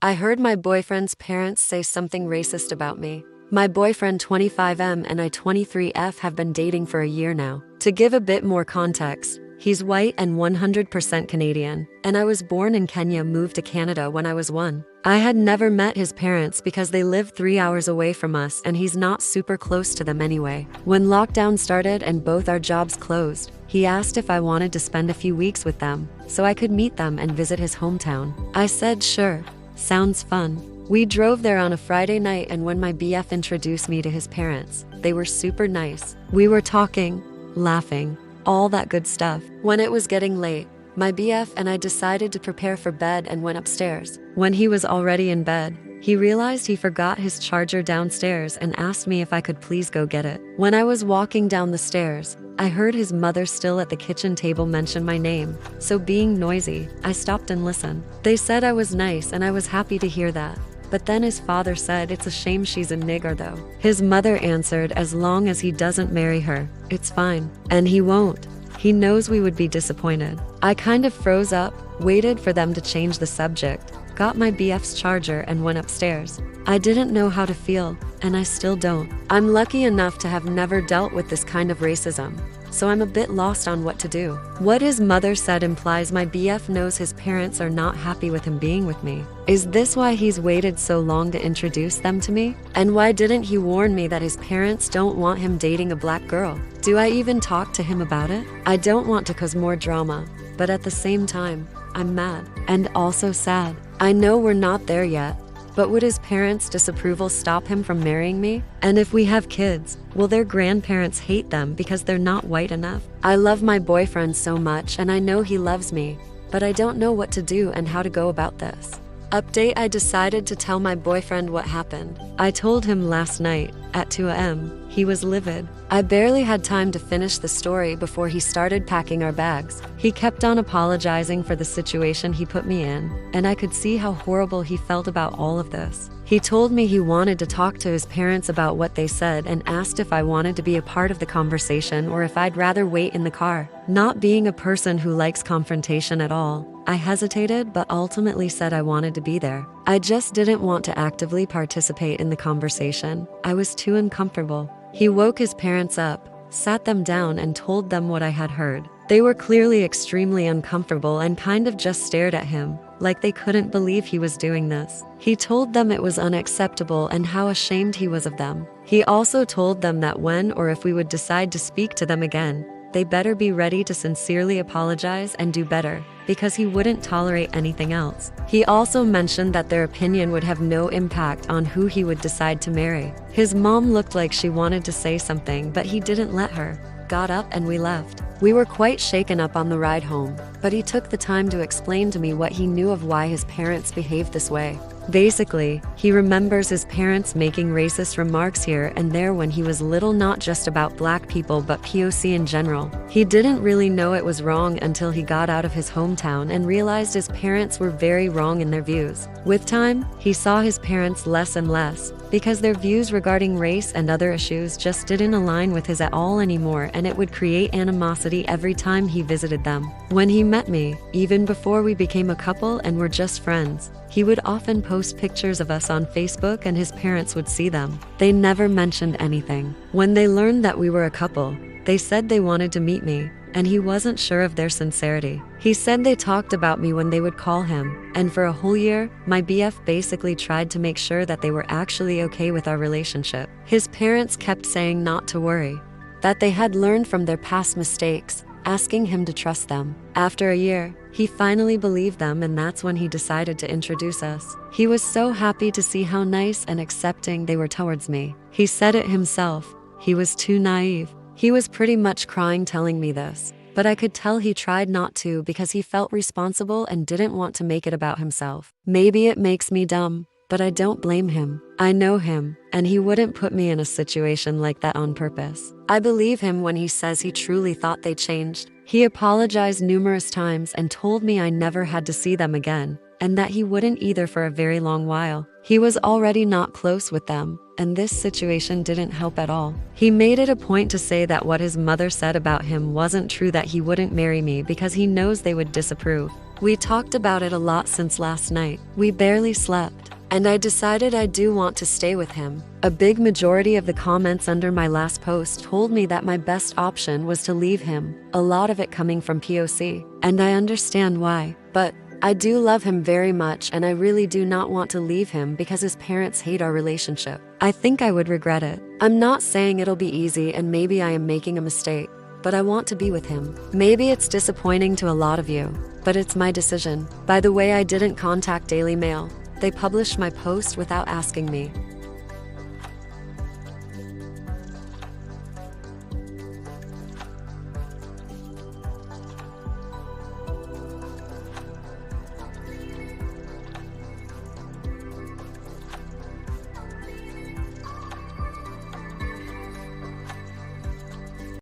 I heard my boyfriend's parents say something racist about me. My boyfriend 25M and I 23F have been dating for a year now. To give a bit more context, he's white and 100% Canadian, and I was born in Kenya, moved to Canada when I was 1. I had never met his parents because they live 3 hours away from us and he's not super close to them anyway. When lockdown started and both our jobs closed, he asked if I wanted to spend a few weeks with them so I could meet them and visit his hometown. I said sure, sounds fun. We drove there on a Friday night, and when my BF introduced me to his parents, they were super nice. We were talking, laughing, all that good stuff. When it was getting late, my BF and I decided to prepare for bed and went upstairs. When he was already in bed, he realized he forgot his charger downstairs and asked me if I could please go get it. When I was walking down the stairs, I heard his mother still at the kitchen table mention my name, so being noisy, I stopped and listened. They said I was nice and I was happy to hear that. But then his father said it's a shame she's a nigger though. His mother answered as long as he doesn't marry her, it's fine. And he won't. He knows we would be disappointed. I kind of froze up, waited for them to change the subject, got my BF's charger and went upstairs. I didn't know how to feel, and I still don't. I'm lucky enough to have never dealt with this kind of racism, so I'm a bit lost on what to do. What his mother said implies my BF knows his parents are not happy with him being with me. Is this why he's waited so long to introduce them to me? And why didn't he warn me that his parents don't want him dating a black girl? Do I even talk to him about it? I don't want to cause more drama, but at the same time, I'm mad and also sad. I know we're not there yet, but would his parents' disapproval stop him from marrying me? And if we have kids, will their grandparents hate them because they're not white enough? I love my boyfriend so much and I know he loves me, but I don't know what to do and how to go about this. Update: I decided to tell my boyfriend what happened. I told him last night, at 2 a.m. He was livid. I barely had time to finish the story before he started packing our bags. He kept on apologizing for the situation he put me in, and I could see how horrible he felt about all of this. He told me he wanted to talk to his parents about what they said and asked if I wanted to be a part of the conversation or if I'd rather wait in the car. Not being a person who likes confrontation at all, I hesitated but ultimately said I wanted to be there. I just didn't want to actively participate in the conversation. I was too uncomfortable. He woke his parents up, sat them down and told them what I had heard. They were clearly extremely uncomfortable and kind of just stared at him, like they couldn't believe he was doing this. He told them it was unacceptable and how ashamed he was of them. He also told them that when or if we would decide to speak to them again, they better be ready to sincerely apologize and do better, because he wouldn't tolerate anything else. He also mentioned that their opinion would have no impact on who he would decide to marry. His mom looked like she wanted to say something, but he didn't let her. Got up and we left. We were quite shaken up on the ride home, but he took the time to explain to me what he knew of why his parents behaved this way. Basically, he remembers his parents making racist remarks here and there when he was little, not just about black people but POC in general. He didn't really know it was wrong until he got out of his hometown and realized his parents were very wrong in their views. With time, he saw his parents less and less, because their views regarding race and other issues just didn't align with his at all anymore, and it would create animosity every time he visited them. When he met me, even before we became a couple and were just friends, he would often post pictures of us on Facebook and his parents would see them. They never mentioned anything. When they learned that we were a couple, they said they wanted to meet me, and he wasn't sure of their sincerity. He said they talked about me when they would call him, and for a whole year, my BF basically tried to make sure that they were actually okay with our relationship. His parents kept saying not to worry, that they had learned from their past mistakes, asking him to trust them. After a year, he finally believed them, and that's when he decided to introduce us. He was so happy to see how nice and accepting they were towards me. He said it himself, he was too naive. He was pretty much crying telling me this, but I could tell he tried not to because he felt responsible and didn't want to make it about himself. Maybe it makes me dumb, but I don't blame him. I know him, and he wouldn't put me in a situation like that on purpose. I believe him when he says he truly thought they changed. He apologized numerous times and told me I never had to see them again, and that he wouldn't either for a very long while. He was already not close with them, and this situation didn't help at all. He made it a point to say that what his mother said about him wasn't true, that he wouldn't marry me because he knows they would disapprove. We talked about it a lot since last night. We barely slept. And I decided I do want to stay with him. A big majority of the comments under my last post told me that my best option was to leave him, a lot of it coming from POC. And I understand why. But I do love him very much, and I really do not want to leave him because his parents hate our relationship. I think I would regret it. I'm not saying it'll be easy, and maybe I am making a mistake, but I want to be with him. Maybe it's disappointing to a lot of you, but it's my decision. By the way, I didn't contact Daily Mail. They published my post without asking me.